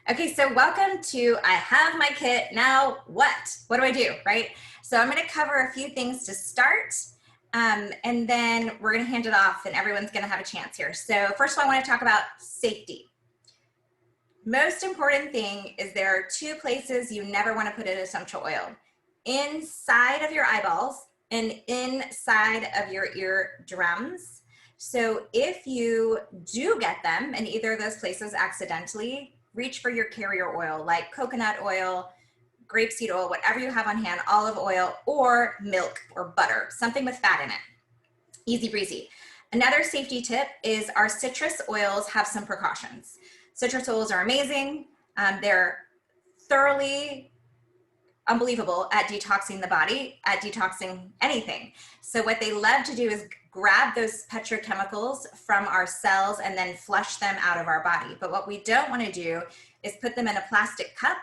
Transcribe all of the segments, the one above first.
Okay, so welcome to I Have My Kit, Now What? What do I do, right? So I'm going to cover a few things to start, and then we're going to hand it off and everyone's going to have a chance here. So first of all, I want to talk about safety. Most important thing is there are two places you never want to put in essential oil. Inside of your eyeballs and inside of your eardrums. So if you do get them in either of those places accidentally, reach for your carrier oil like coconut oil, grapeseed oil, whatever you have on hand, olive oil, or milk or butter, something with fat in it. Easy breezy. Another safety tip is our citrus oils have some precautions. Citrus oils are amazing. They're thoroughly unbelievable at detoxing the body, at detoxing anything. So what they love to do is grab those petrochemicals from our cells and then flush them out of our body. But what we don't want to do is put them in a plastic cup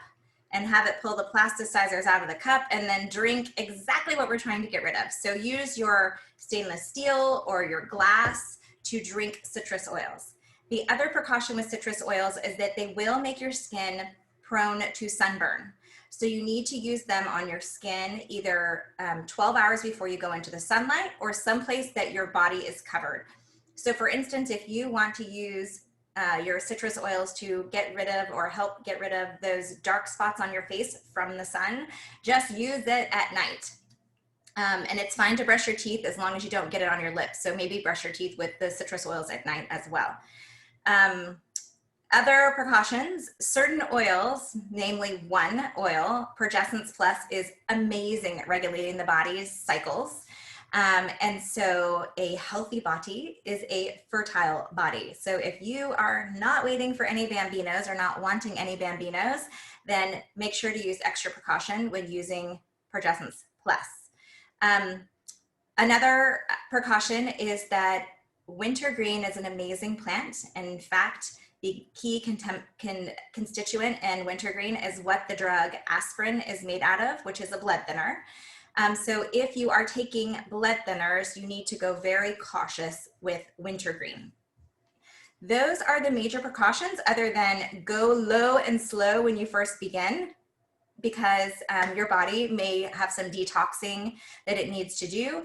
and have it pull the plasticizers out of the cup and then drink exactly what we're trying to get rid of. So use your stainless steel or your glass to drink citrus oils. The other precaution with citrus oils is that they will make your skin prone to sunburn. So you need to use them on your skin either 12 hours before you go into the sunlight or someplace that your body is covered. So for instance, if you want to use your citrus oils to get rid of or help get rid of those dark spots on your face from the sun, just use it at night. And it's fine to brush your teeth as long as you don't get it on your lips. So maybe brush your teeth with the citrus oils at night as well. Other precautions, certain oils, namely one oil, Progessence Plus, is amazing at regulating the body's cycles. And so a healthy body is a fertile body. So if you are not waiting for any bambinos or not wanting any bambinos, then make sure to use extra precaution when using Progessence Plus. Another precaution is that wintergreen is an amazing plant. And in fact, the key constituent in wintergreen is what the drug aspirin is made out of, which is a blood thinner. So if you are taking blood thinners, you need to go very cautious with wintergreen. Those are the major precautions, other than go low and slow when you first begin, because your body may have some detoxing that it needs to do.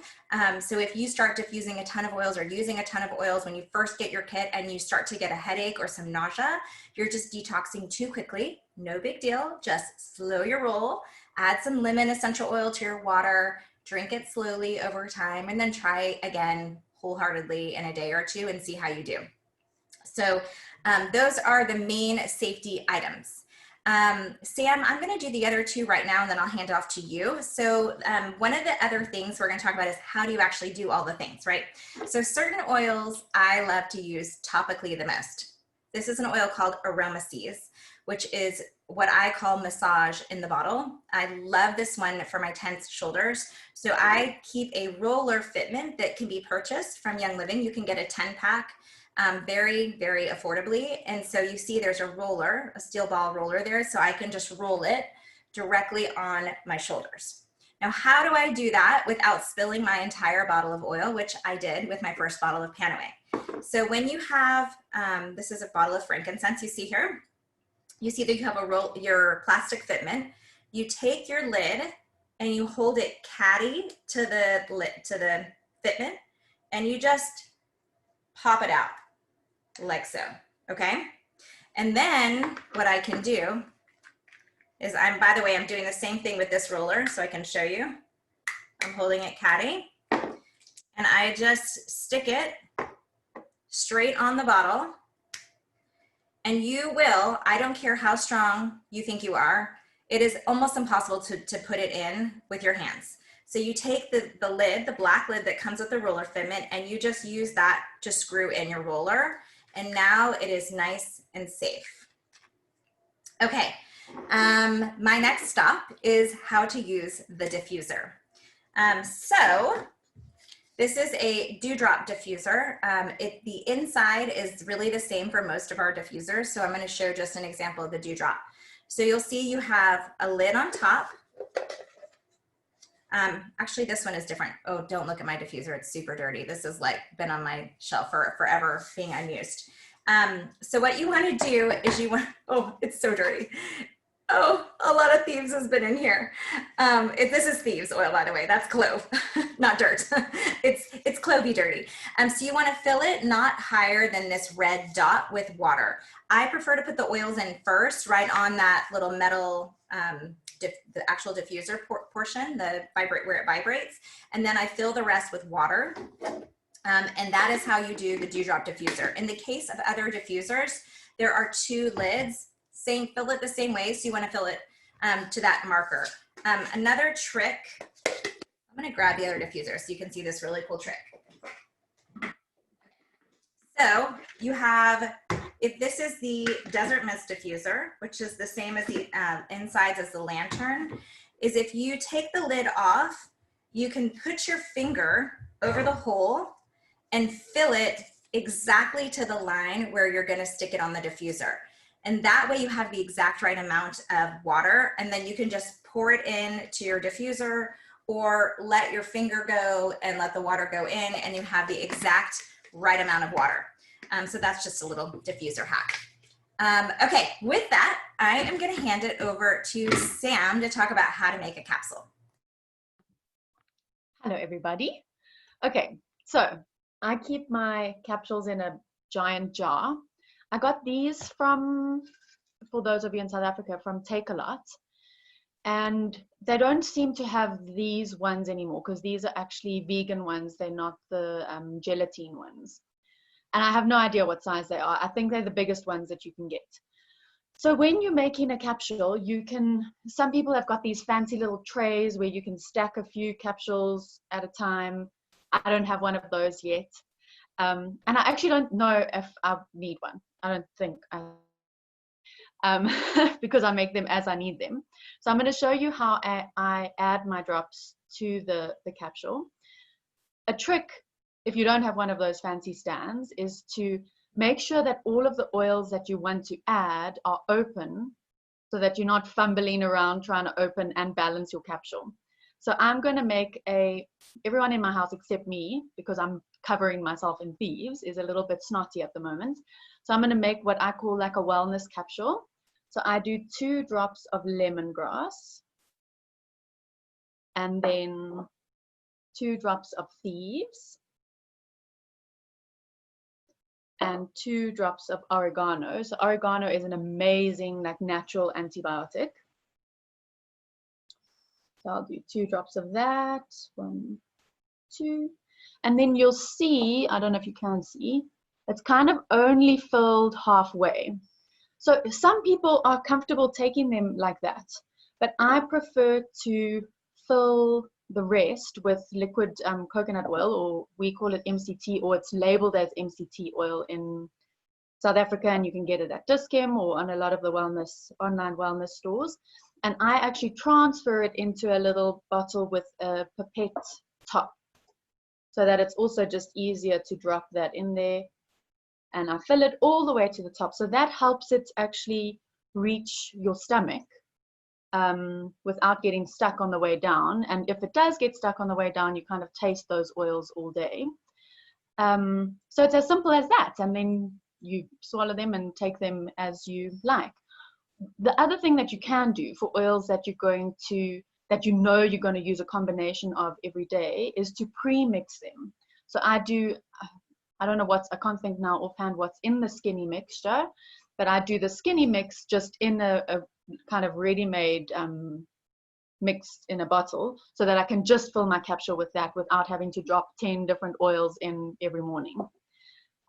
So if you start diffusing a ton of oils or using a ton of oils when you first get your kit and you start to get a headache or some nausea, you're just detoxing too quickly. No big deal, just slow your roll, add some lemon essential oil to your water, drink it slowly over time, and then try again wholeheartedly in a day or two and see how you do. So those are the main safety items. Sam, I'm going to do the other two right now, and then I'll hand it off to you. So one of the other things we're going to talk about is how do you actually do all the things, right? So certain oils I love to use topically the most. This is an oil called Aromaseas, which is what I call massage in the bottle. I love this one for my tense shoulders. So I keep a roller fitment that can be purchased from Young Living. You can get a 10-pack. Very, very affordably. And so you see there's a roller, a steel ball roller there, so I can just roll it directly on my shoulders. Now, how do I do that without spilling my entire bottle of oil, which I did with my first bottle of Panaway? So when you have, this is a bottle of frankincense you see here, you see that you have your plastic fitment. You take your lid and you hold it caddy to the fitment, and you just pop it out like so, okay? And then what I can do is by the way, I'm doing the same thing with this roller so I can show you. I'm holding it caddy and I just stick it straight on the bottle, and you will, I don't care how strong you think you are, it is almost impossible to put it in with your hands. So you take the lid, the black lid that comes with the roller fitment, and you just use that to screw in your roller. And now it is nice and safe. Okay, my next stop is how to use the diffuser. So this is a dewdrop diffuser. The inside is really the same for most of our diffusers. So I'm going to show just an example of the dewdrop. So you'll see you have a lid on top. Actually, this one is different. Oh, don't look at my diffuser. It's super dirty. This has like been on my shelf for forever being unused. So what you want to do is oh, it's so dirty. Oh, a lot of thieves has been in here. This is thieves oil, by the way. That's clove, not dirt. It's clovey dirty. So you want to fill it not higher than this red dot with water. I prefer to put the oils in first, right on that little metal, the actual diffuser portion, the vibrate where it vibrates, and then I fill the rest with water. And that is how you do the Dewdrop diffuser. In the case of other diffusers, there are 2 lids. Fill it the same way, so you want to fill it to that marker. Another trick, I'm going to grab the other diffuser so you can see this really cool trick. So you have, if this is the Desert Mist diffuser, which is the same as the insides as the lantern, is if you take the lid off, you can put your finger over the hole and fill it exactly to the line where you're going to stick it on the diffuser. And that way you have the exact right amount of water, and then you can just pour it in to your diffuser or let your finger go and let the water go in, and you have the exact right amount of water. So that's just a little diffuser hack. Okay, with that, I am going to hand it over to Sam to talk about how to make a capsule. Hello, everybody. Okay, so I keep my capsules in a giant jar. I got these from, for those of you in South Africa, from Takealot. And they don't seem to have these ones anymore because these are actually vegan ones. They're not the gelatine ones. And I have no idea what size they are. I think they're the biggest ones that you can get. So when you're making a capsule, you can, some people have got these fancy little trays where you can stack a few capsules at a time. I don't have one of those yet. And I actually don't know if I need one. I don't think because I make them as I need them. So I'm going to show you how I add my drops to the capsule. A trick, if you don't have one of those fancy stands, is to make sure that all of the oils that you want to add are open so that you're not fumbling around trying to open and balance your capsule. So I'm going to make everyone in my house except me, because I'm covering myself in thieves, is a little bit snotty at the moment. So I'm going to make what I call like a wellness capsule. So I do 2 drops of lemongrass and then 2 drops of thieves and 2 drops of oregano. So oregano is an amazing, like, natural antibiotic. So I'll do 2 drops of that, 1, 2, and then you'll see, I don't know if you can see, it's kind of only filled halfway. So some people are comfortable taking them like that, but I prefer to fill the rest with liquid coconut oil, or we call it MCT, or it's labeled as MCT oil in South Africa, and you can get it at Dis-Chem or on a lot of the online wellness stores. And I actually transfer it into a little bottle with a pipette top, so that it's also just easier to drop that in there. And I fill it all the way to the top. So that helps it actually reach your stomach without getting stuck on the way down. And if it does get stuck on the way down, you kind of taste those oils all day. So it's as simple as that. And then you swallow them and take them as you like. The other thing that you can do for oils that you're going to, that you know you're going to use a combination of every day, is to pre-mix them. So I do, I don't know I can't think now offhand what's in the skinny mixture, but I do the skinny mix just in a kind of ready-made mixed in a bottle, so that I can just fill my capsule with that without having to drop 10 different oils in every morning.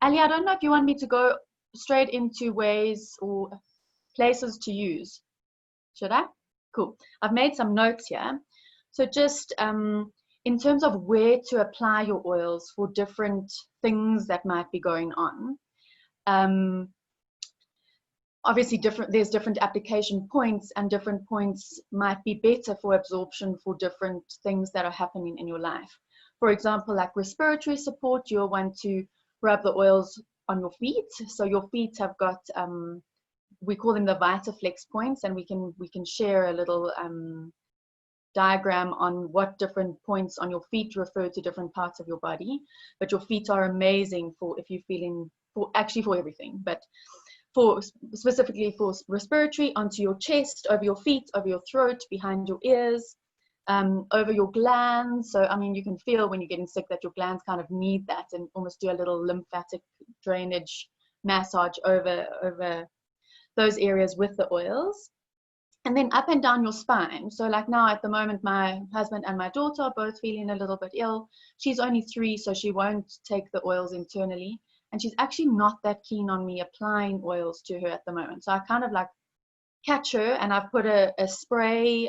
Ali, I don't know if you want me to go straight into ways or places to use. Should I? Cool. I've made some notes here. So just in terms of where to apply your oils for different things that might be going on. Obviously there's different application points, and different points might be better for absorption for different things that are happening in your life. For example, like respiratory support, you'll want to rub the oils on your feet. So your feet have got, we call them the VitaFlex points, and we can share a little diagram on what different points on your feet refer to different parts of your body. But your feet are amazing for if you're feeling for everything, but for specifically for respiratory, onto your chest, over your feet, over your throat, behind your ears, over your glands. So, I mean, you can feel when you're getting sick that your glands kind of need that, and almost do a little lymphatic drainage massage over those areas with the oils. And then up and down your spine. So like now at the moment, my husband and my daughter are both feeling a little bit ill. She's only 3, so she won't take the oils internally. And she's actually not that keen on me applying oils to her at the moment. So I kind of like catch her, and I've put a spray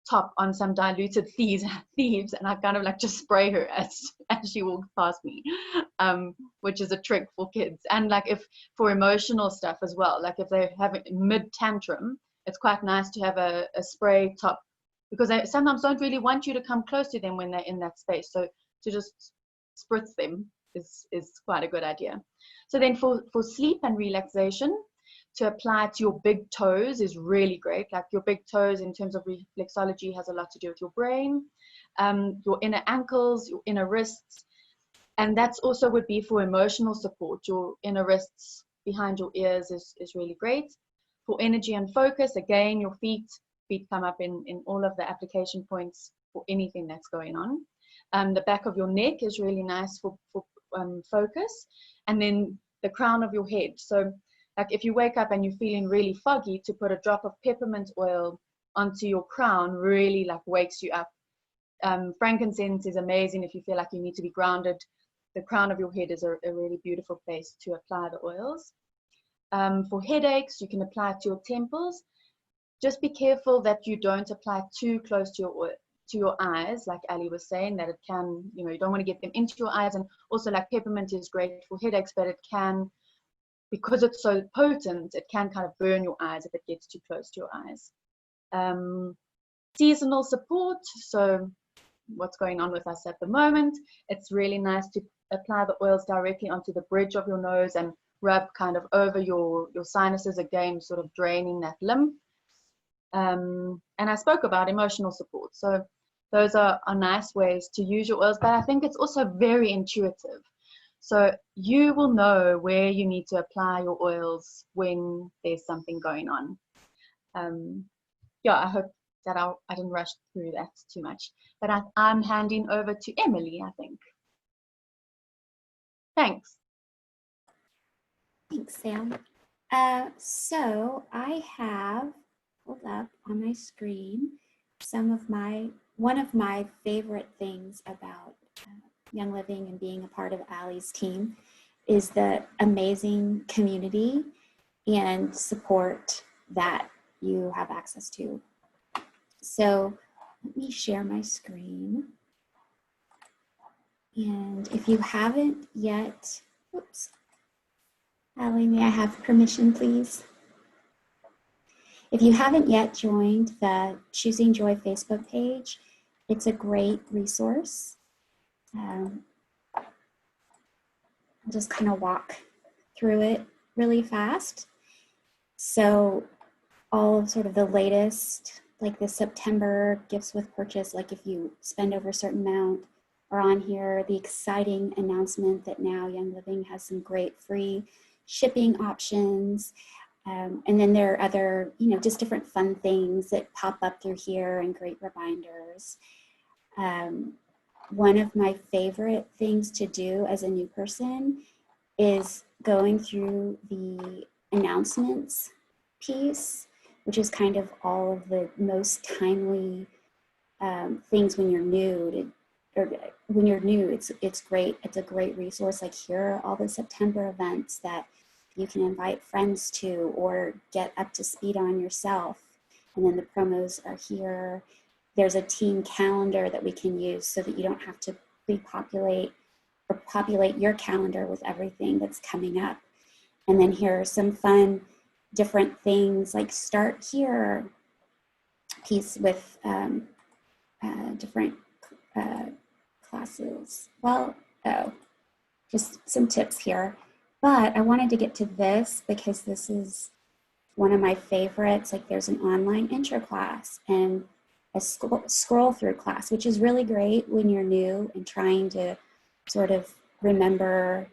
top on some diluted thieves, and I kind of like just spray her as she walks past me, which is a trick for kids. And like if for emotional stuff as well, like if they're having mid tantrum, it's quite nice to have a spray top, because they sometimes don't really want you to come close to them when they're in that space. So to just spritz them is quite a good idea. So then for sleep and relaxation, to apply to your big toes is really great. Like your big toes in terms of reflexology has a lot to do with your brain, your inner ankles, your inner wrists. And that's also would be for emotional support. Your inner wrists behind your ears is really great. For energy and focus, again, your feet come up in all of the application points for anything that's going on. The back of your neck is really nice for focus. And then the crown of your head. So like if you wake up and you're feeling really foggy, to put a drop of peppermint oil onto your crown really like wakes you up. Frankincense is amazing if you feel like you need to be grounded. The crown of your head is a really beautiful place to apply the oils. For headaches, you can apply it to your temples. Just be careful that you don't apply too close to your eyes, like Ali was saying, that it can, you don't want to get them into your eyes. And also like peppermint is great for headaches, but it can, because it's so potent, it can kind of burn your eyes if it gets too close to your eyes. Seasonal support, so what's going on with us at the moment, it's really nice to apply the oils directly onto the bridge of your nose and rub kind of over your sinuses, again, sort of draining that lymph. And I spoke about emotional support. So those are nice ways to use your oils, but I think it's also very intuitive. So you will know where you need to apply your oils when there's something going on. Yeah, I hope that I didn't rush through that too much. But I'm handing over to Emily, I think. Thanks. Thanks, Sam. So I have pulled up on my screen one of my favorite things about Young Living and being a part of Ali's team is the amazing community and support that you have access to. So let me share my screen. And if you haven't yet, oops, Ali, may I have permission, please? If you haven't yet joined the Choosing Joy Facebook page, it's a great resource. I'll just kind of walk through it really fast. So all of sort of the latest, like the September gifts with purchase, like if you spend over a certain amount, are on here. The exciting announcement that now Young Living has some great free shipping options. And then there are other, just different fun things that pop up through here and great reminders. One of my favorite things to do as a new person is going through the announcements piece, which is kind of all of the most timely things when you're new. It's great. It's a great resource. Like here are all the September events that you can invite friends to or get up to speed on yourself. And then the promos are here. There's a team calendar that we can use so that you don't have to pre-populate or populate your calendar with everything that's coming up. And then here are some fun different things, like start here piece with different classes. Well, just some tips here. But I wanted to get to this because this is one of my favorites. Like there's an online intro class and a scroll through class, which is really great when you're new and trying to sort of remember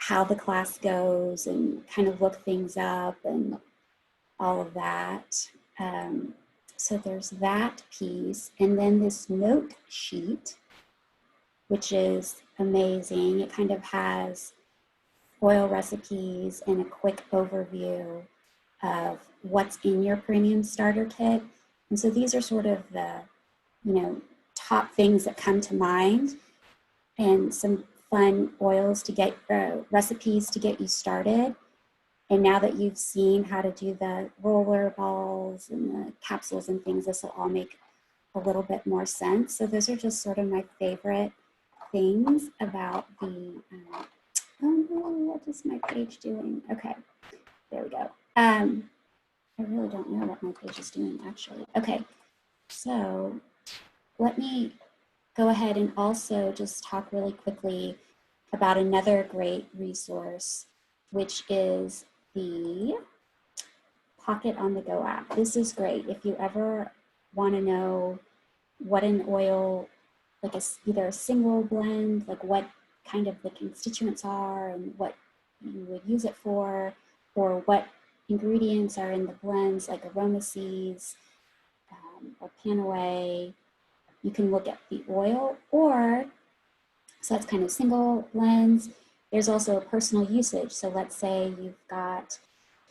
how the class goes and kind of look things up and all of that. So there's that piece. And then this note sheet, which is amazing. It kind of has oil recipes and a quick overview of what's in your premium starter kit. And so these are sort of the, you know, top things that come to mind, and some fun oils to get, recipes to get you started. And now that you've seen how to do the roller balls and the capsules and things, this will all make a little bit more sense. So those are just sort of my favorite things about the, oh no, what is my page doing? Okay, there we go. I really don't know what my page is doing actually. Okay, so let me go ahead and also just talk really quickly about another great resource, which is the Pocket on the Go app. This is great. If you ever want to know what an oil, like either a single blend, like what kind of the constituents are and what you would use it for, or what ingredients are in the blends like Aromaseeds or Panaway, you can look at the oil, or, so that's kind of single blends. There's also a personal usage. So let's say you've got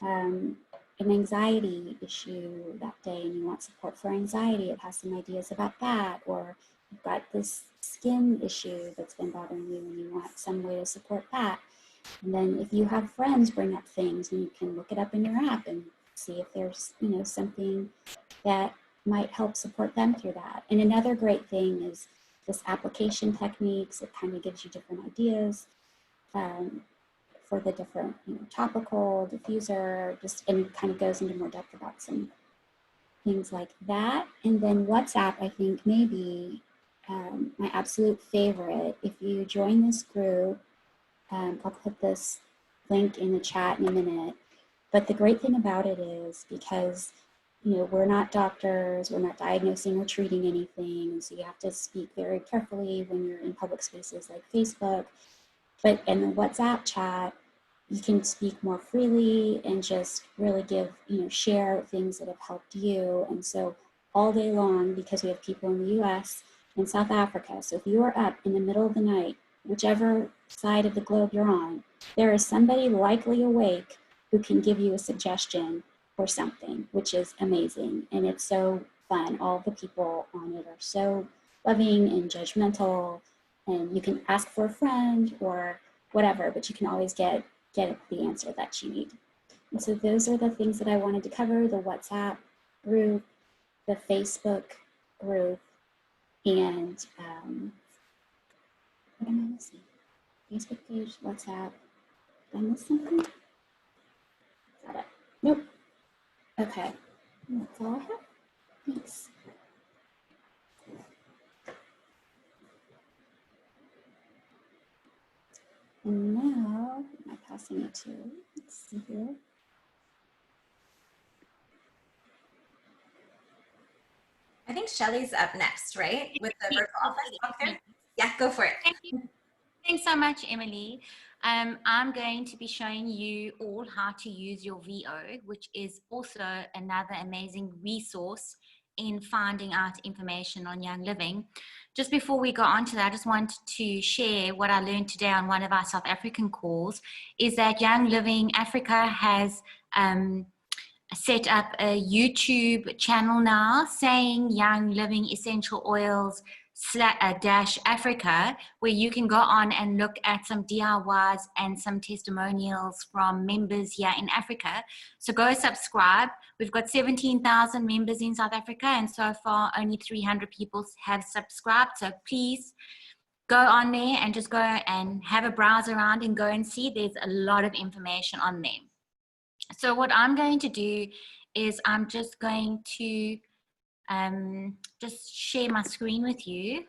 an anxiety issue that day and you want support for anxiety. It has some ideas about that. Or you've got this skin issue that's been bothering you and you want some way to support that. And then if you have friends bring up things, and you can look it up in your app and see if there's, you know, something that might help support them through that. And another great thing is this application techniques. It kind of gives you different ideas for the different, you know, topical, diffuser, just, and it kind of goes into more depth about some things like that. And then WhatsApp, I think, maybe my absolute favorite. If you join this group, I'll put this link in the chat in a minute. But the great thing about it is, because, you know, we're not doctors, we're not diagnosing or treating anything, so you have to speak very carefully when you're in public spaces like Facebook. But in the WhatsApp chat, you can speak more freely and just really give, you know, share things that have helped you. And so all day long, because we have people in the US and South Africa, so if you are up in the middle of the night, whichever side of the globe you're on, there is somebody likely awake who can give you a suggestion or something, which is amazing. And it's so fun. All the people on it are so loving and judgmental, and you can ask for a friend or whatever, but you can always get the answer that you need. And so those are the things that I wanted to cover: the WhatsApp group, the Facebook group, and what am I missing? Facebook page, WhatsApp. Did I miss something? Is that it? Nope. Okay, that's all I have. Thanks. And now, am I passing it to? Let's see here. I think Shelly's up next, right? With the virtual office walkthrough? Yeah, go for it. Thank you. Thanks so much, Emily. I'm going to be showing you all how to use your VO, which is also another amazing resource in finding out information on Young Living. Just before we go on to that, I just want to share what I learned today on one of our South African calls, is that Young Living Africa has set up a YouTube channel now saying Young Living Essential Oils _Africa, where you can go on and look at some DIYs and some testimonials from members here in Africa. So go subscribe. We've got 17,000 members in South Africa, and so far only 300 people have subscribed. So please go on there and just go and have a browse around and go and see. There's a lot of information on there. So what I'm going to do is I'm just going to just share my screen with you.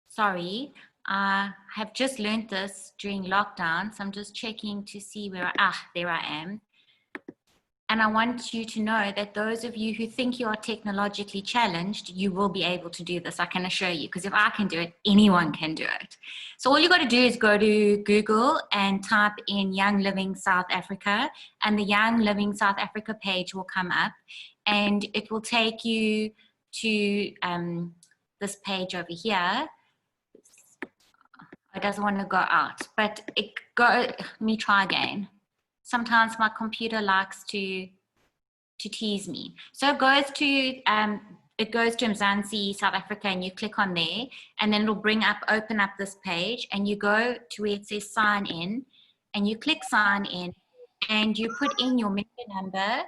Sorry, I have just learned this during lockdown, so I'm just checking to see where there I am. And I want you to know that those of you who think you are technologically challenged, you will be able to do this, I can assure you, because if I can do it, anyone can do it. So all you got to do is go to Google and type in Young Living South Africa, and the Young Living South Africa page will come up, and it will take you to this page over here. It doesn't want to go out, but let me try again. Sometimes my computer likes to tease me. So it goes to Mzansi, South Africa, and you click on there, and then it'll open up this page, and you go to where it says sign in, and you click sign in, and you put in your member number,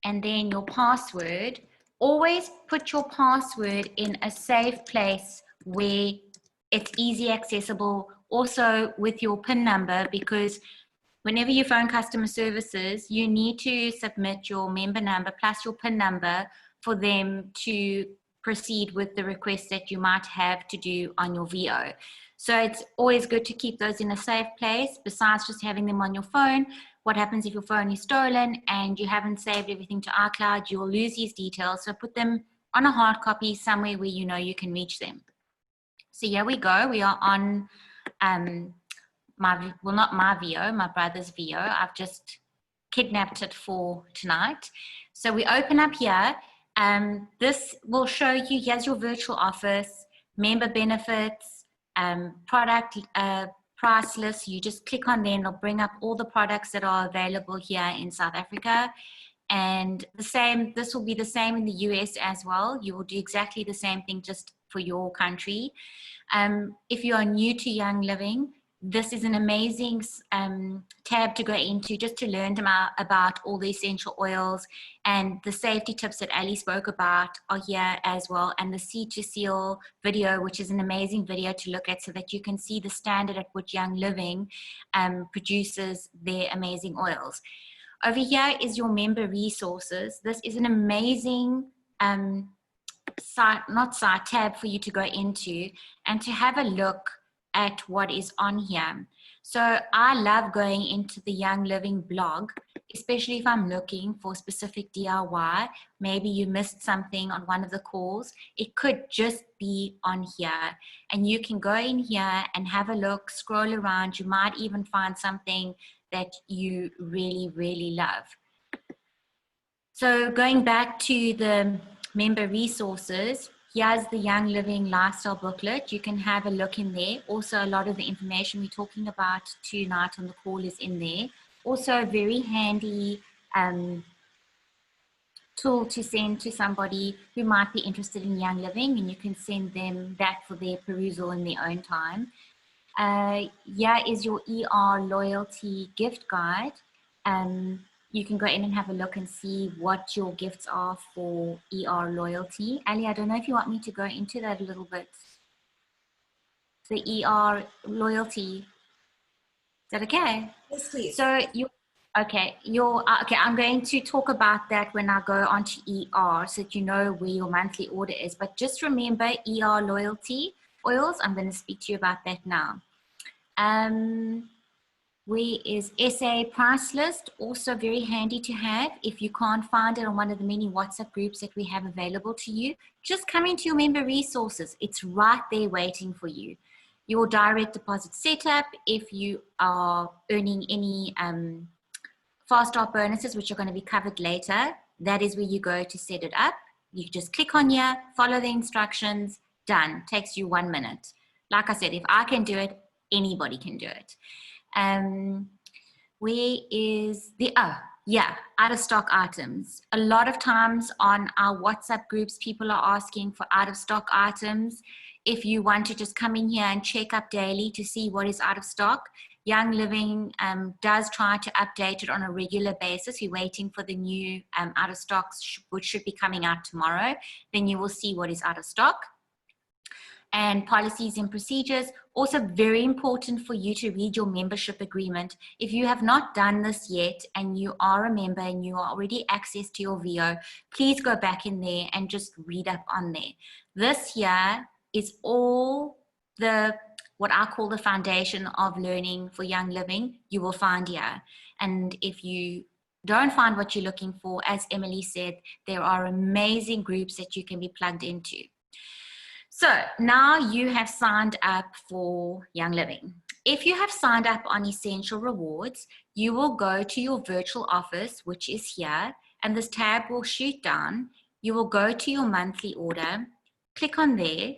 and then your password. Always put your password in a safe place where it's easy accessible, also with your PIN number, because whenever you phone customer services, you need to submit your member number plus your PIN number for them to proceed with the request that you might have to do on your VO. So it's always good to keep those in a safe place. Besides just having them on your phone, what happens if your phone is stolen and you haven't saved everything to iCloud? You will lose these details. So put them on a hard copy somewhere where you know you can reach them. So here we go. We are on not my VO, my brother's VO. I've just kidnapped it for tonight. So we open up here. This will show you, here's your virtual office, member benefits, product price list. You just click on there and it'll bring up all the products that are available here in South Africa. And this will be the same in the US as well. You will do exactly the same thing just for your country. If you are new to Young Living, this is an amazing tab to go into just to learn about all the essential oils, and the safety tips that Ali spoke about are here as well, and the Seed to Seal video, which is an amazing video to look at so that you can see the standard at which Young Living produces their amazing oils. Over here is your member resources. This is an amazing tab for you to go into and to have a look at what is on here. So I love going into the Young Living blog, especially if I'm looking for specific DIY. Maybe you missed something on one of the calls. It could just be on here. And you can go in here and have a look, scroll around. You might even find something that you really, really love. So going back to the member resources, here's the Young Living Lifestyle booklet. You can have a look in there. Also, a lot of the information we're talking about tonight on the call is in there. Also, a very handy tool to send to somebody who might be interested in Young Living, and you can send them that for their perusal in their own time. Here is your ER loyalty gift guide. You can go in and have a look and see what your gifts are for ER loyalty. Ali, I don't know if you want me to go into that a little bit. The ER loyalty. Is that okay? Yes, please. So okay, I'm going to talk about that when I go onto ER so that you know where your monthly order is. But just remember ER loyalty oils. I'm going to speak to you about that now. Where is SA price list? Also very handy to have. If you can't find it on one of the many WhatsApp groups that we have available to you, just come into your member resources. It's right there waiting for you. Your direct deposit setup, if you are earning any fast start bonuses, which are going to be covered later, that is where you go to set it up. You just click on here, follow the instructions, done. Takes you 1 minute. Like I said, if I can do it, anybody can do it. Where is the, out of stock items. A lot of times on our WhatsApp groups, people are asking for out of stock items. If you want to just come in here and check up daily to see what is out of stock, Young Living does try to update it on a regular basis. We're waiting for the new out of stocks, which should be coming out tomorrow. Then you will see what is out of stock. And policies and procedures, also very important for you to read your membership agreement. If you have not done this yet and you are a member and you are already access to your VO, please go back in there and just read up on there. This here is all the what I call the foundation of learning for Young Living, you will find here. And if you don't find what you're looking for, as Emily said, there are amazing groups that you can be plugged into. So now you have signed up for Young Living. If you have signed up on Essential Rewards, you will go to your virtual office, which is here, and this tab will shoot down. You will go to your monthly order, click on there.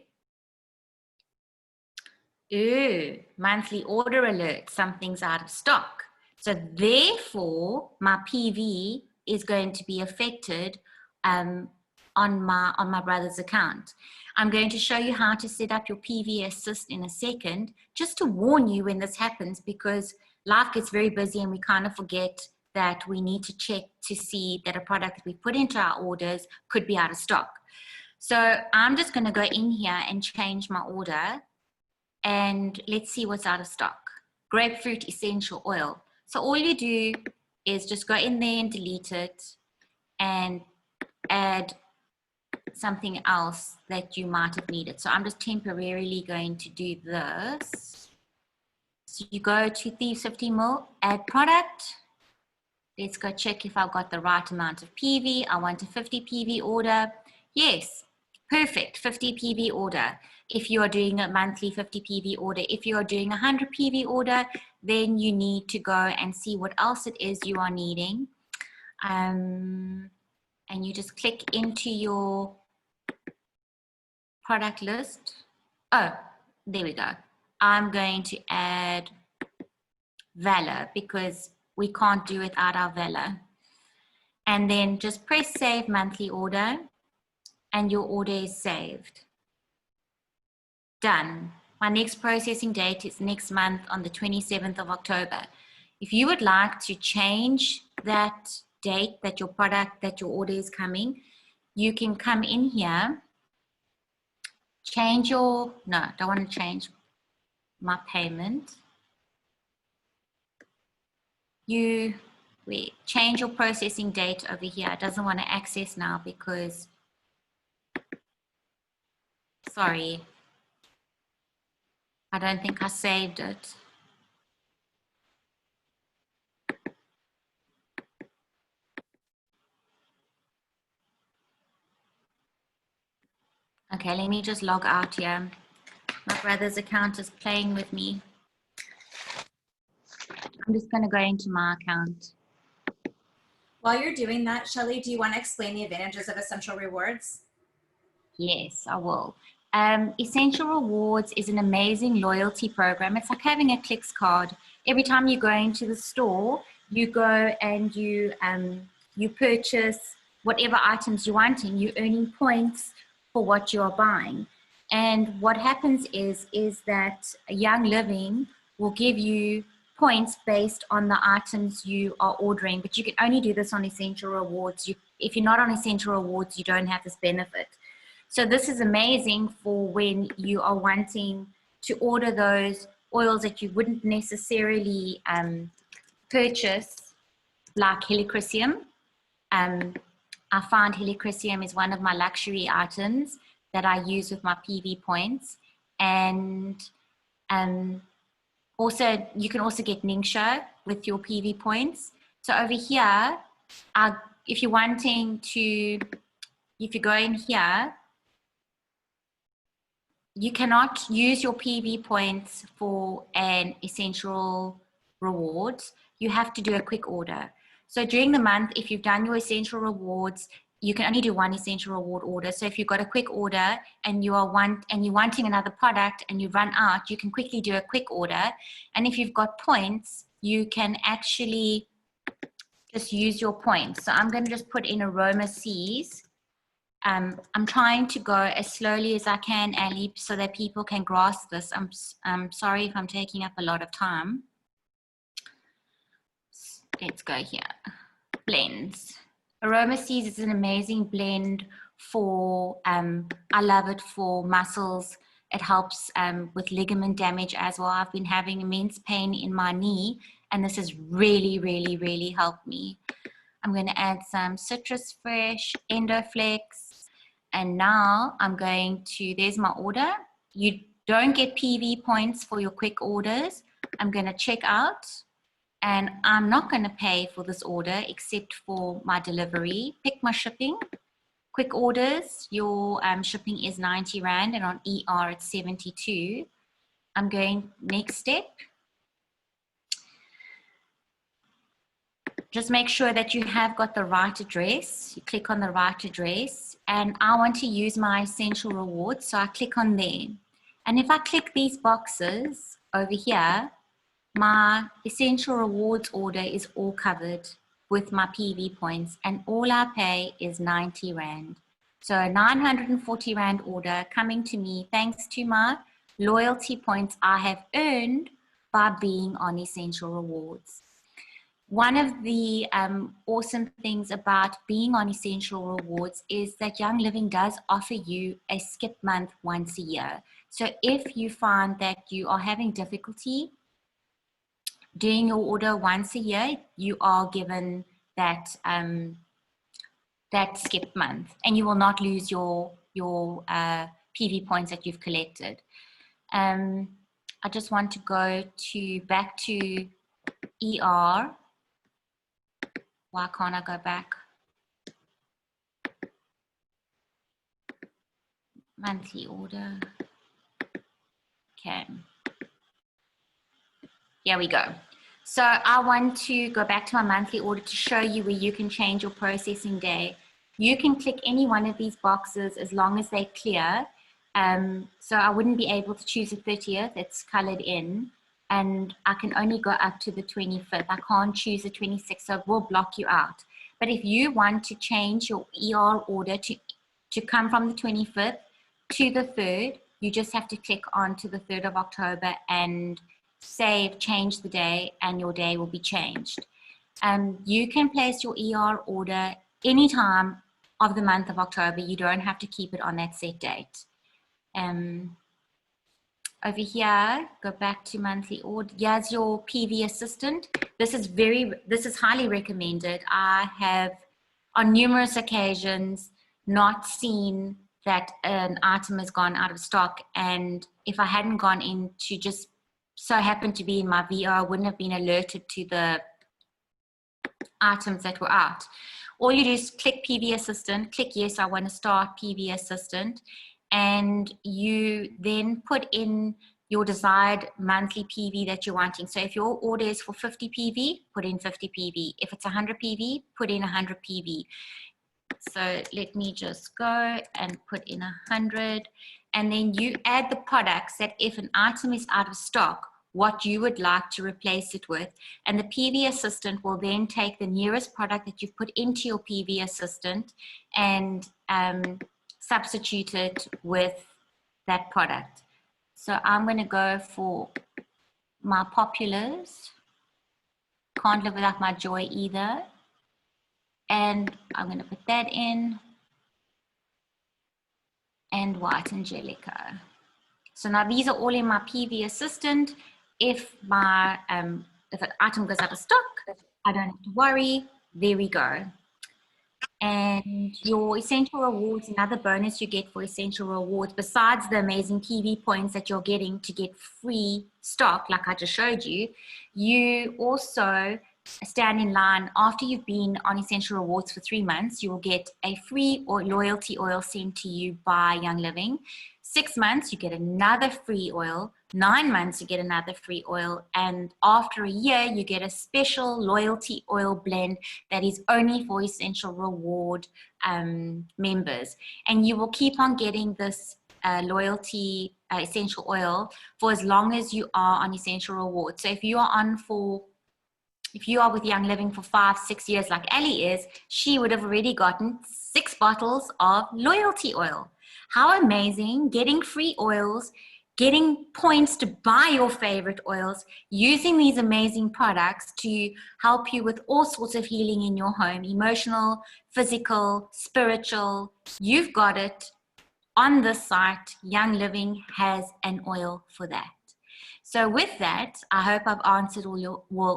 Ooh, monthly order alert, something's out of stock. So therefore, my PV is going to be affected on my brother's account. I'm going to show you how to set up your PV Assist in a second, just to warn you when this happens, because life gets very busy and we kind of forget that we need to check to see that a product that we put into our orders could be out of stock. So I'm just going to go in here and change my order, and let's see what's out of stock. Grapefruit essential oil. So all you do is just go in there and delete it and add something else that you might have needed. So I'm just temporarily going to do this. So you go to Thieves 50 ml, add product. Let's go check if I've got the right amount of PV. I want a 50 PV order. Yes, perfect, 50 PV order. If you are doing a monthly 50 PV order, if you are doing a 100 PV order, then you need to go and see what else it is you are needing. And you just click into your product list. Oh, there we go. I'm going to add Valor because we can't do without our Valor. And then just press save monthly order and your order is saved. Done. My next processing date is next month on the 27th of October. If you would like to change that date that your product, that your order is coming, you can come in here, change your, no, I don't want to change my payment. You, wait, change your processing date over here. It doesn't want to access now because, sorry, I don't think I saved it. Okay, let me just log out here. My brother's account is playing with me. I'm just going to go into my account. While you're doing that, Shelley, do you want to explain the advantages of Essential Rewards? Yes, I will. Essential Rewards is an amazing loyalty program. It's like having a Clicks card. Every time you go into the store, you go and you purchase whatever items you want and you're earning points for what you're buying. And what happens is that Young Living will give you points based on the items you are ordering, but you can only do this on Essential Rewards. If you're not on Essential Rewards, you don't have this benefit. So this is amazing for when you are wanting to order those oils that you wouldn't necessarily purchase, like Helichrysum. I find Helichrysum is one of my luxury items that I use with my PV points. And also, you can also get Ningxia with your PV points. So over here, if you're wanting to, if you go in here, you cannot use your PV points for an Essential Rewards. You have to do a quick order. So during the month, if you've done your Essential Rewards, you can only do one Essential Reward order. So if you've got a quick order and you're wanting another product and you run out, you can quickly do a quick order. And if you've got points, you can actually just use your points. So I'm going to just put in Aroma Seas. I'm trying to go as slowly as I can, Ali, so that people can grasp this. I'm sorry if I'm taking up a lot of time. Let's go here. Blends. Aroma Seas is an amazing blend for, I love it for muscles. It helps with ligament damage as well. I've been having immense pain in my knee, and this has really, really, really helped me. I'm going to add some Citrus Fresh, Endoflex, and now I'm going to, there's my order. You don't get PV points for your quick orders. I'm going to check out, and I'm not going to pay for this order except for my delivery. Pick my shipping. Quick orders, your shipping is 90 Rand, and on ER it's 72. I'm going next step. Just make sure that you have got the right address. You click on the right address, and I want to use my essential rewards, so I click on there. And if I click these boxes over here, my essential rewards order is all covered with my PV points, and all I pay is 90 Rand. So a 940 Rand order coming to me thanks to my loyalty points I have earned by being on essential rewards. One of the awesome things about being on essential rewards is that Young Living does offer you a skip month once a year. So if you find that you are having difficulty doing your order once a year, you are given that that skip month, and you will not lose your PV points that you've collected. I just want to go back to ER. Why can't I go back? Monthly order. Okay. Here we go. So I want to go back to my monthly order to show you where you can change your processing day. You can click any one of these boxes as long as they're clear. So I wouldn't be able to choose the 30th, it's colored in. And I can only go up to the 25th. I can't choose the 26th, so it will block you out. But if you want to change your ER order to come from the 25th to the 3rd, you just have to click on to the 3rd of October and save, change the day, and your day will be changed. You can place your ER order anytime of the month of October. You don't have to keep it on that set date. Over here, go back to monthly order. Here's your PV assistant. This is highly recommended. I have on numerous occasions not seen that an item has gone out of stock, and if I hadn't gone in to just so happened to be in my VR, I wouldn't have been alerted to the items that were out. All you do is click PV assistant, click yes, I want to start PV assistant, and you then put in your desired monthly PV that you're wanting. So if your order is for 50 PV, put in 50 PV. If it's 100 PV, put in 100 PV. So let me just go and put in 100. And then you add the products that if an item is out of stock, what you would like to replace it with. And the PV assistant will then take the nearest product that you've put into your PV assistant and substitute it with that product. So I'm going to go for my Populars. Can't live without my Joy either. And I'm going to put that in. And White Angelica. So now these are all in my PV assistant. If my if an item goes out of stock, I don't have to worry. There we go. And your essential rewards, another bonus you get for essential rewards, besides the amazing PV points that you're getting to get free stock, like I just showed you, you also stand in line after you've been on essential rewards for 3 months. You will get a free or loyalty oil sent to you by Young Living. 6 months, you get another free oil. 9 months, you get another free oil. And after a year, you get a special loyalty oil blend that is only for essential reward members. And you will keep on getting this loyalty essential oil for as long as you are on essential rewards. So if you are with Young Living for 5-6 years like Ali is, she would have already gotten 6 bottles of loyalty oil. How amazing, getting free oils, getting points to buy your favorite oils, using these amazing products to help you with all sorts of healing in your home, emotional, physical, spiritual. You've got it on this site. Young Living has an oil for that. So with that, I hope I've answered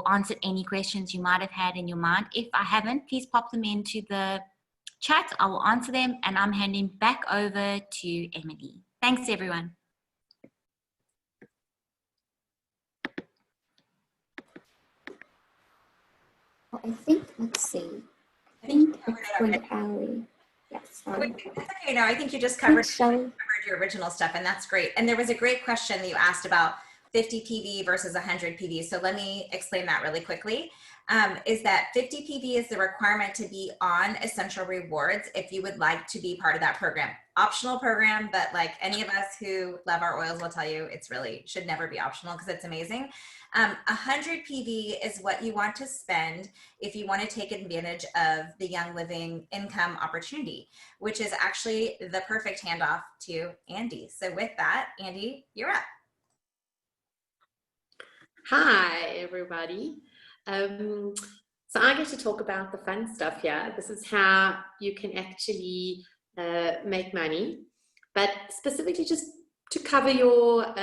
answered any questions you might have had in your mind. If I haven't, please pop them into the chat. I will answer them, and I'm handing back over to Emily. Thanks, everyone. I think, let's see. I think think you it's covered going it to Allie. Yes, Oh, sorry. that's okay. No, I think you just Thanks, covered Shelley. your original stuff, and that's great. And there was a great question that you asked about 50 PV versus 100 PV. So let me explain that really quickly. Is that 50 PV is the requirement to be on Essential Rewards if you would like to be part of that program. Optional program, but like any of us who love our oils will tell you, it's really should never be optional because it's amazing. 100 PV is what you want to spend if you want to take advantage of the Young Living income opportunity, which is actually the perfect handoff to Andy. So with that, Andy, you're up. Hi, everybody. So I get to talk about the fun stuff here. This is how you can actually make money, but specifically just to cover your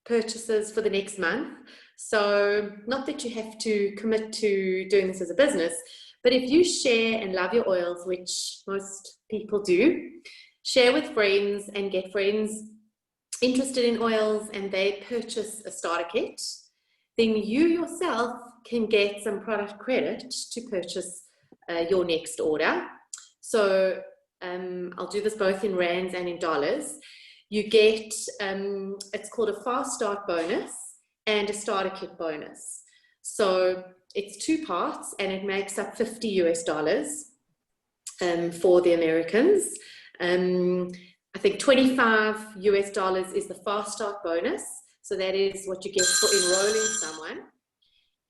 purchases for the next month. So not that you have to commit to doing this as a business, but if you share and love your oils, which most people do, share with friends and get friends interested in oils and they purchase a starter kit, then you yourself can get some product credit to purchase your next order. So I'll do this both in rands and in dollars. You get, it's called a fast start bonus and a starter kit bonus. So it's 2 parts and it makes up $50 US for the Americans. I think $25 US is the fast start bonus. So that is what you get for enrolling someone.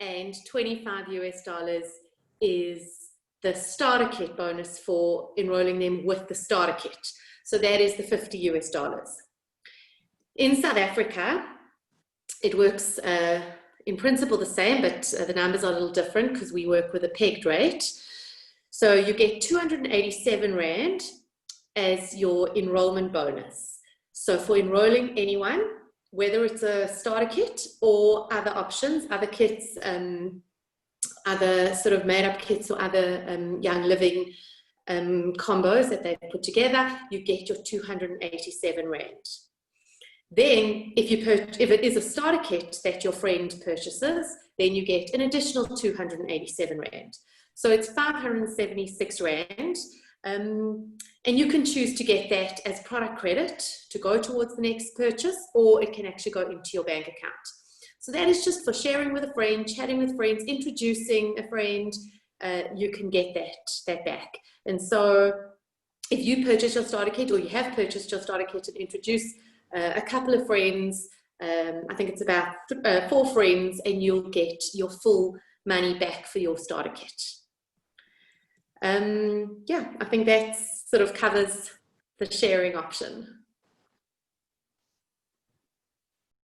And $25 US is the starter kit bonus for enrolling them with the starter kit. So that is the $50 US. In South Africa, it works in principle the same, but the numbers are a little different because we work with a pegged rate. So you get 287 Rand as your enrollment bonus. So for enrolling anyone, whether it's a starter kit or other options, other kits, other sort of made up kits or other Young Living combos that they put together, you get your 287 Rand. Then if it is a starter kit that your friend purchases, then you get an additional 287 Rand. So it's 576 Rand. And you can choose to get that as product credit to go towards the next purchase, or it can actually go into your bank account. So that is just for sharing with a friend, chatting with friends, introducing a friend. You can get that back. And so if you purchase your starter kit, or you have purchased your starter kit and introduce a couple of friends, I think it's about 4 friends, and you'll get your full money back for your starter kit. Yeah, I think that sort of covers the sharing option.